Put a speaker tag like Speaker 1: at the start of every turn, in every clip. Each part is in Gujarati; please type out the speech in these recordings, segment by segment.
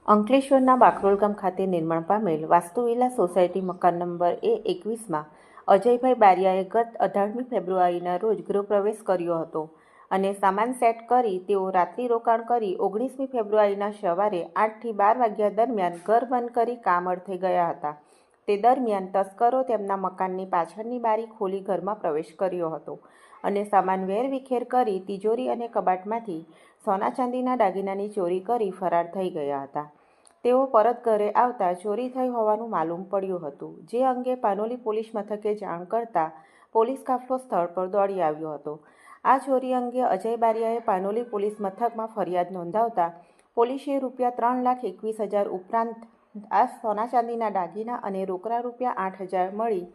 Speaker 1: અંકલેશ્વરના બાકરોલ ગામ ખાતે નિર્માણ પામેલ વાસ્તુવિલા સોસાયટી મકાન નંબર A21માં અજયભાઈ બારિયાએ ગત 18મી ફેબ્રુઆરીના રોજ ગૃહપ્રવેશ કર્યો હતો અને સામાન સેટ કરી તેઓ રાત્રિ રોકાણ કરી 19મી ફેબ્રુઆરીના સવારે 8 થી 12 વાગ્યા દરમિયાન ઘર બંધ કરી કામ અર્થે ગયા હતા. તે દરમિયાન તસ્કરો તેમના મકાનની પાછળની બારી ખોલી ઘરમાં પ્રવેશ કર્યો હતો અને સામાન વેરવિખેર કરી તિજોરી અને કબાટમાંથી સોના ચાંદીના દાગીનાની ચોરી કરી ફરાર થઈ ગયા હતા. તેઓ પરત ઘરે આવતા ચોરી થઈ હોવાનું માલુમ પડ્યું હતું, જે અંગે પાનોલી પોલીસ મથકે જાણ કરતા પોલીસ કાફલો સ્થળ પર દોડી આવ્યો હતો. આ ચોરી અંગે અજય બારિયાએ પાનોલી પોલીસ મથકમાં ફરિયાદ નોંધાવતા પોલીસે ₹3,21,000 ઉપરાંત આ સોના ચાંદીના દાગીના અને રોકડા ₹8,000 મળી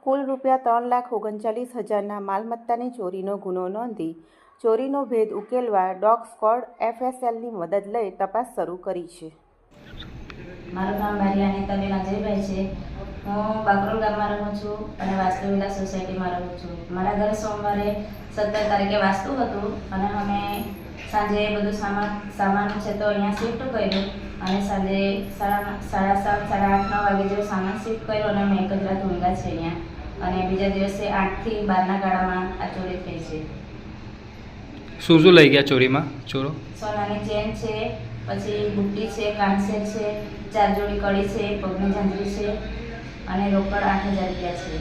Speaker 1: કુલ ₹3,39,000ના માલમત્તાની ચોરીનો ગુનો નોંધી ચોરીનો ભેદ ઉકેલવા ડોગ સ્ક્વોડ FSLની મદદ લઈ તપાસ શરૂ કરી છે.
Speaker 2: મારું નામ બારિયા અનિતાબેન અજયભાઈ છે. હું બાકરોલ ગામમાં રહું છું અને વાસ્તુવિલા સોસાયટીમાં રહું છું. મારા ઘરે સોમવારે 17 તારીખે વાસ્તુ હતું અને અમે સાંજે બધું સામાન છે તો અહીંયા શિફ્ટ કર્યું અને સાંજે 7:30, 8:30 વાગે જેવો સામાન શિફ્ટ કર્યો અને અમે એક જ રાત ઊંઘ્યા છે અહીંયા અને બીજા દિવસે 8 થી 12ના ગાળામાં આ ચોરી થઈ છે.
Speaker 3: શું લઈ ગયા ચોરીમાં? ચોરો
Speaker 2: સોનાની ચેન છે, પછી બુટ્ટી છે, કાનસેટ છે, 4 જોડી કડી છે, પગની ઝાંઝરી છે અને રોકડ ₹8,000 છે.